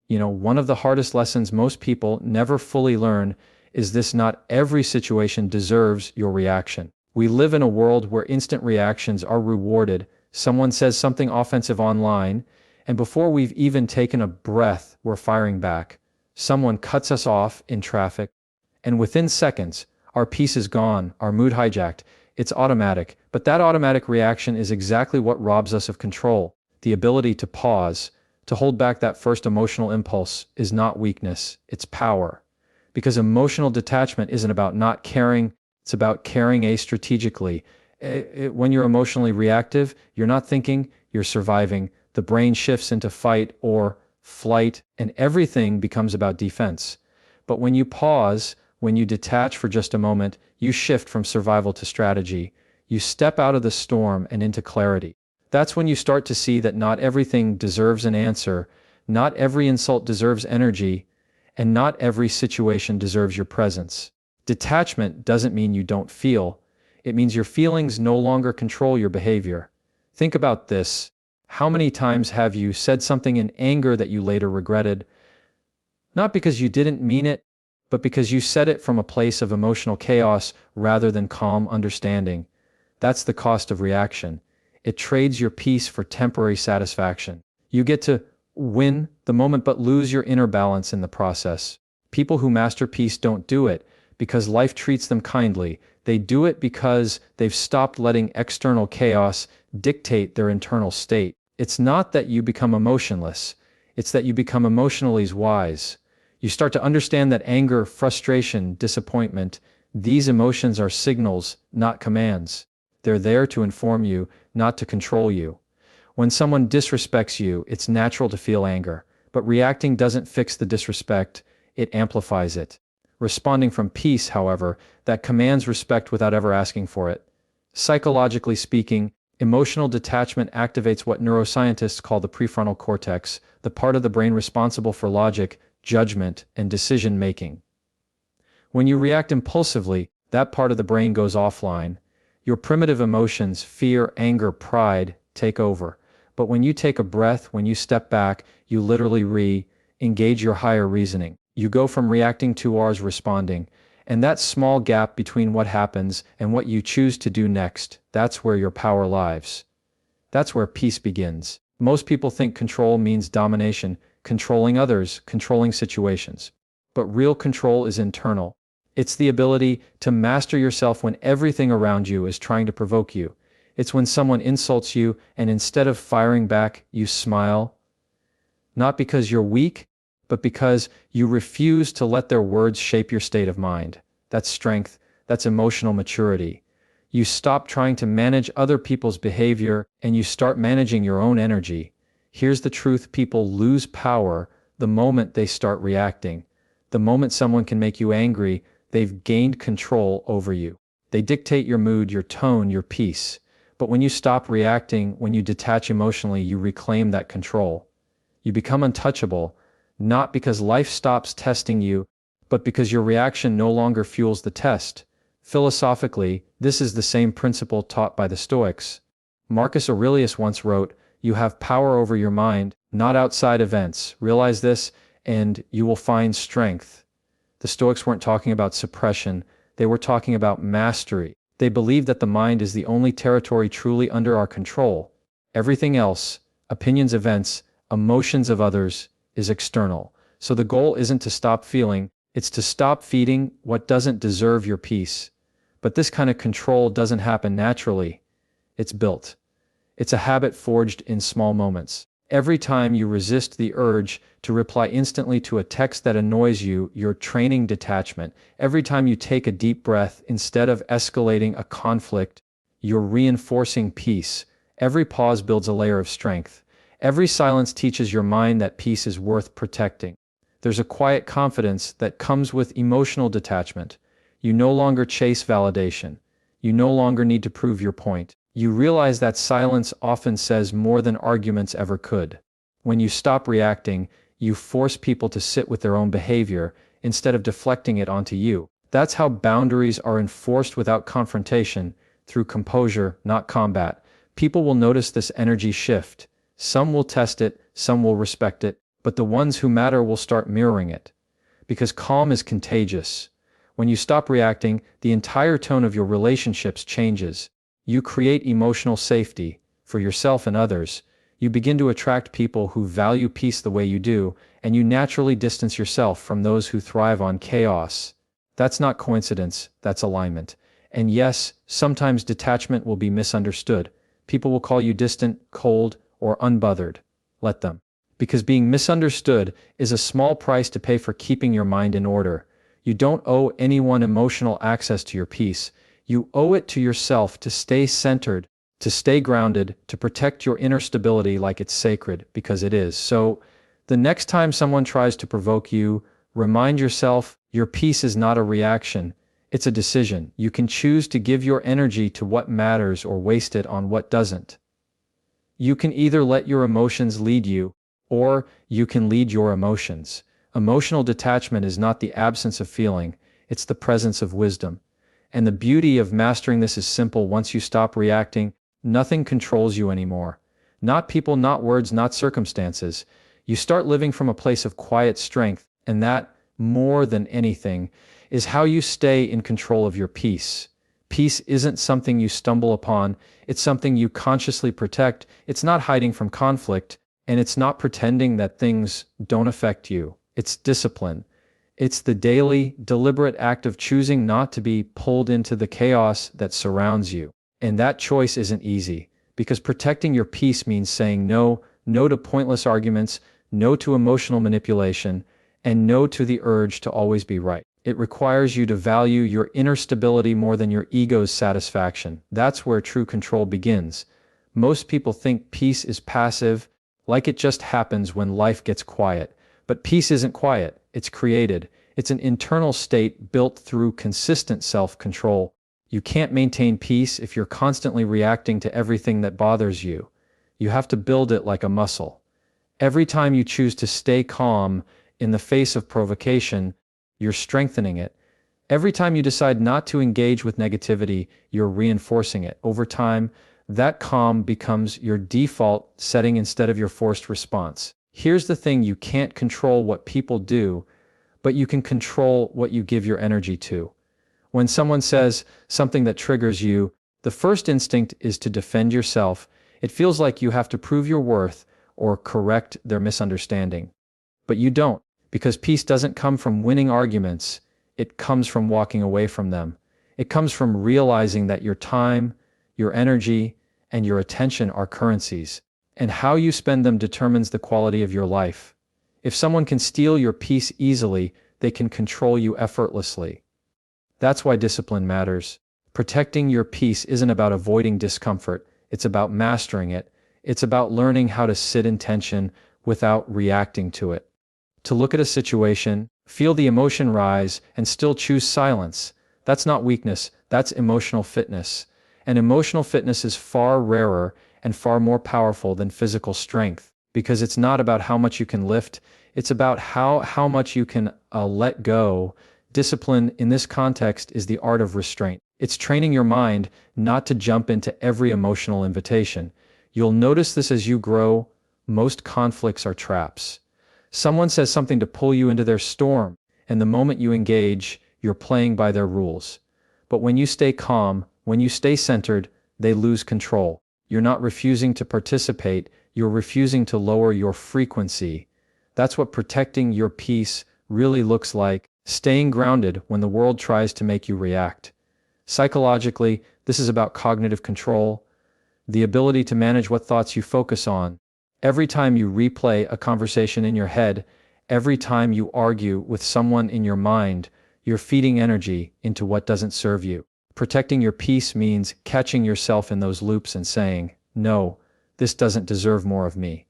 One of the hardest lessons most people never fully learn is this: not every situation deserves your reaction. We live in a world where instant reactions are rewarded. Someone says something offensive online, and before we've even taken a breath, we're firing back. Someone cuts us off in traffic, and within seconds, our peace is gone, our mood hijacked. It's automatic, but that automatic reaction is exactly what robs us of control. The ability to pause, to hold back that first emotional impulse, is not weakness, it's power. Because emotional detachment isn't about not caring, it's about caring strategically. When you're emotionally reactive, you're not thinking, you're surviving. The brain shifts into fight or flight, and everything becomes about defense. But when you pause, when you detach for just a moment, you shift from survival to strategy. You step out of the storm and into clarity. That's when you start to see that not everything deserves an answer, not every insult deserves energy, and not every situation deserves your presence. Detachment doesn't mean you don't feel. It means your feelings no longer control your behavior. Think about this. How many times have you said something in anger that you later regretted? Not because you didn't mean it, but because you said it from a place of emotional chaos rather than calm understanding. That's the cost of reaction. It trades your peace for temporary satisfaction. You get to win the moment but lose your inner balance in the process. People who master peace don't do it because life treats them kindly. They do it because they've stopped letting external chaos dictate their internal state. It's not that you become emotionless, it's that you become emotionally wise. You start to understand that anger, frustration, disappointment, these emotions are signals, not commands. They're there to inform you, not to control you. When someone disrespects you, it's natural to feel anger, but reacting doesn't fix the disrespect, it amplifies it. Responding from peace, however, that commands respect without ever asking for it. Psychologically speaking, emotional detachment activates what neuroscientists call the prefrontal cortex, the part of the brain responsible for logic, judgment, and decision-making. When you react impulsively, that part of the brain goes offline. Your primitive emotions, fear, anger, pride, take over. But when you take a breath, when you step back, you literally re-engage your higher reasoning. You go from reacting to responding. And that small gap between what happens and what you choose to do next, that's where your power lies. That's where peace begins. Most people think control means domination, controlling others, controlling situations. But real control is internal. It's the ability to master yourself when everything around you is trying to provoke you. It's when someone insults you and instead of firing back, you smile. Not because you're weak, but because you refuse to let their words shape your state of mind. That's strength, that's emotional maturity. You stop trying to manage other people's behavior and you start managing your own energy. Here's the truth: people lose power the moment they start reacting. The moment someone can make you angry, they've gained control over you. They dictate your mood, your tone, your peace. But when you stop reacting, when you detach emotionally, you reclaim that control. You become untouchable, not because life stops testing you, but because your reaction no longer fuels the test. Philosophically, this is the same principle taught by the Stoics. Marcus Aurelius once wrote, "You have power over your mind, not outside events. Realize this, and you will find strength." The Stoics weren't talking about suppression, they were talking about mastery. They believed that the mind is the only territory truly under our control. Everything else, opinions, events, emotions of others, is external. So the goal isn't to stop feeling, it's to stop feeding what doesn't deserve your peace. But this kind of control doesn't happen naturally. It's built. It's a habit forged in small moments. Every time you resist the urge to reply instantly to a text that annoys you, you're training detachment. Every time you take a deep breath instead of escalating a conflict, you're reinforcing peace. Every pause builds a layer of strength. Every silence teaches your mind that peace is worth protecting. There's a quiet confidence that comes with emotional detachment. You no longer chase validation. You no longer need to prove your point. You realize that silence often says more than arguments ever could. When you stop reacting, you force people to sit with their own behavior instead of deflecting it onto you. That's how boundaries are enforced without confrontation, through composure, not combat. People will notice this energy shift. Some will test it, some will respect it, but the ones who matter will start mirroring it. Because calm is contagious. When you stop reacting, the entire tone of your relationships changes. You create emotional safety for yourself and others. You begin to attract people who value peace the way you do, and you naturally distance yourself from those who thrive on chaos. That's not coincidence, that's alignment. And yes, sometimes detachment will be misunderstood. People will call you distant, cold, or unbothered. Let them. Because being misunderstood is a small price to pay for keeping your mind in order. You don't owe anyone emotional access to your peace. You owe it to yourself to stay centered, to stay grounded, to protect your inner stability like it's sacred, because it is. So, the next time someone tries to provoke you, remind yourself your peace is not a reaction, it's a decision. You can choose to give your energy to what matters or waste it on what doesn't. You can either let your emotions lead you, or you can lead your emotions. Emotional detachment is not the absence of feeling, it's the presence of wisdom. And the beauty of mastering this is simple. Once you stop reacting, nothing controls you anymore. Not people, not words, not circumstances. You start living from a place of quiet strength, and that, more than anything, is how you stay in control of your peace. Peace isn't something you stumble upon, it's something you consciously protect. It's not hiding from conflict, and it's not pretending that things don't affect you. It's discipline. It's the daily, deliberate act of choosing not to be pulled into the chaos that surrounds you. And that choice isn't easy, because protecting your peace means saying no to pointless arguments, no to emotional manipulation, and no to the urge to always be right. It requires you to value your inner stability more than your ego's satisfaction. That's where true control begins. Most people think peace is passive, like it just happens when life gets quiet. But peace isn't quiet, it's created. It's an internal state built through consistent self-control. You can't maintain peace if you're constantly reacting to everything that bothers you. You have to build it like a muscle. Every time you choose to stay calm in the face of provocation, you're strengthening it. Every time you decide not to engage with negativity, you're reinforcing it. Over time, that calm becomes your default setting instead of your forced response. Here's the thing: you can't control what people do, but you can control what you give your energy to. When someone says something that triggers you, the first instinct is to defend yourself. It feels like you have to prove your worth or correct their misunderstanding. But you don't, because peace doesn't come from winning arguments, it comes from walking away from them. It comes from realizing that your time, your energy, and your attention are currencies, and how you spend them determines the quality of your life. If someone can steal your peace easily, they can control you effortlessly. That's why discipline matters. Protecting your peace isn't about avoiding discomfort, it's about mastering it. It's about learning how to sit in tension without reacting to it. To look at a situation, feel the emotion rise, and still choose silence. That's not weakness, that's emotional fitness. And emotional fitness is far rarer and far more powerful than physical strength, because it's not about how much you can lift, it's about how much you can let go. Discipline in this context is the art of restraint. It's training your mind not to jump into every emotional invitation. You'll notice this as you grow. Most conflicts are traps. Someone says something to pull you into their storm, and the moment you engage, you're playing by their rules. But when you stay calm, when you stay centered, they lose control. You're not refusing to participate, you're refusing to lower your frequency. That's what protecting your peace really looks like, staying grounded when the world tries to make you react. Psychologically, this is about cognitive control, the ability to manage what thoughts you focus on. Every time you replay a conversation in your head, every time you argue with someone in your mind, you're feeding energy into what doesn't serve you. Protecting your peace means catching yourself in those loops and saying, no, this doesn't deserve more of me.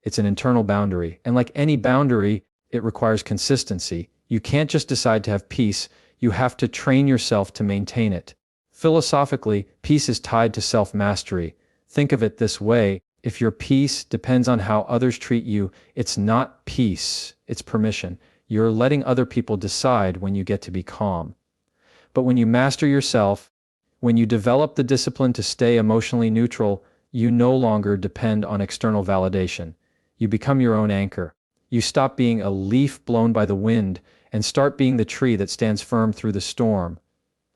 It's an internal boundary, and like any boundary, it requires consistency. You can't just decide to have peace, you have to train yourself to maintain it. Philosophically, peace is tied to self-mastery. Think of it this way: if your peace depends on how others treat you, it's not peace, it's permission. You're letting other people decide when you get to be calm. But when you master yourself, when you develop the discipline to stay emotionally neutral, you no longer depend on external validation. You become your own anchor. You stop being a leaf blown by the wind and start being the tree that stands firm through the storm.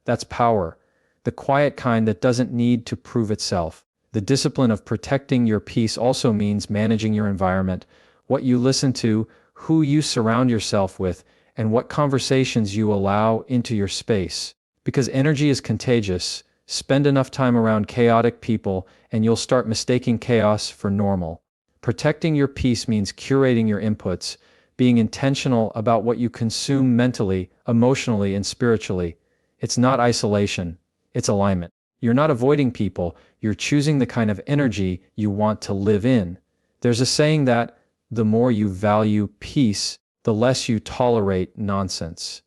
That's power, the quiet kind that doesn't need to prove itself. The discipline of protecting your peace also means managing your environment, what you listen to, who you surround yourself with, and what conversations you allow into your space. Because energy is contagious, spend enough time around chaotic people and you'll start mistaking chaos for normal. Protecting your peace means curating your inputs, being intentional about what you consume mentally, emotionally, and spiritually. It's not isolation, it's alignment. You're not avoiding people, you're choosing the kind of energy you want to live in. There's a saying that the more you value peace, the less you tolerate nonsense.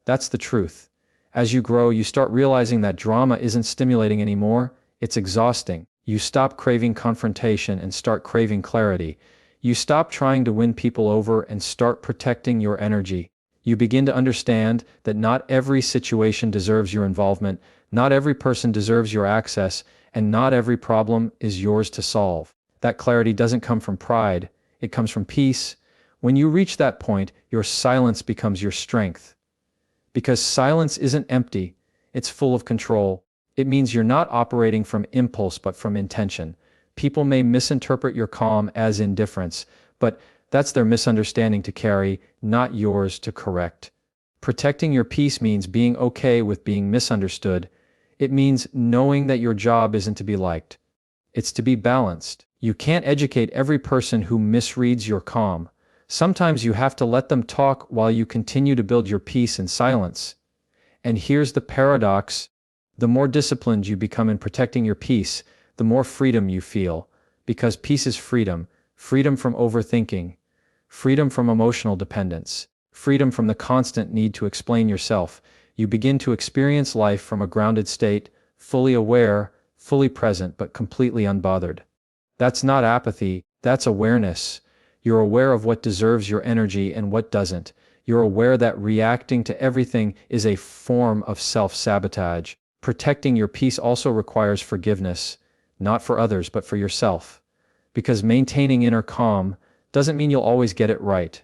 That's the truth. As you grow, you start realizing that drama isn't stimulating anymore, it's exhausting. You stop craving confrontation and start craving clarity. You stop trying to win people over and start protecting your energy. You begin to understand that not every situation deserves your involvement, not every person deserves your access, and not every problem is yours to solve. That clarity doesn't come from pride, it comes from peace. When you reach that point, your silence becomes your strength. Because silence isn't empty, it's full of control. It means you're not operating from impulse but from intention. People may misinterpret your calm as indifference, but that's their misunderstanding to carry, not yours to correct. Protecting your peace means being okay with being misunderstood. It means knowing that your job isn't to be liked. It's to be balanced. You can't educate every person who misreads your calm. Sometimes you have to let them talk while you continue to build your peace in silence. And here's the paradox. The more disciplined you become in protecting your peace, the more freedom you feel. Because peace is freedom. Freedom from overthinking. Freedom from emotional dependence. Freedom from the constant need to explain yourself. You begin to experience life from a grounded state, fully aware, fully present, but completely unbothered. That's not apathy, that's awareness. You're aware of what deserves your energy and what doesn't. You're aware that reacting to everything is a form of self-sabotage. Protecting your peace also requires forgiveness, not for others but for yourself. Because maintaining inner calm doesn't mean you'll always get it right.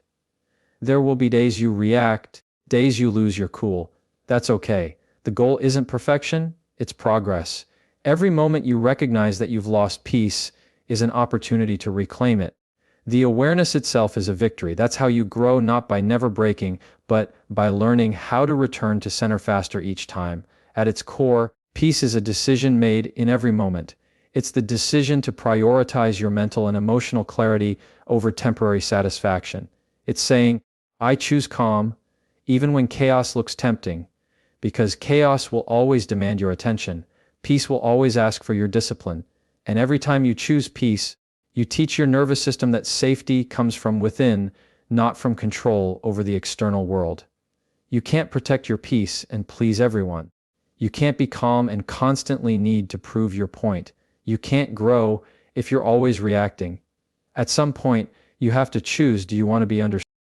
There will be days you react, days you lose your cool. That's okay. The goal isn't perfection, it's progress. Every moment you recognize that you've lost peace is an opportunity to reclaim it. The awareness itself is a victory. That's how you grow, not by never breaking, but by learning how to return to center faster each time. At its core, peace is a decision made in every moment. It's the decision to prioritize your mental and emotional clarity over temporary satisfaction. It's saying, I choose calm, even when chaos looks tempting, because chaos will always demand your attention. Peace will always ask for your discipline. And every time you choose peace, you teach your nervous system that safety comes from within, not from control over the external world. You can't protect your peace and please everyone. You can't be calm and constantly need to prove your point. You can't grow if you're always reacting. At some point, you have to choose, do you want to be understood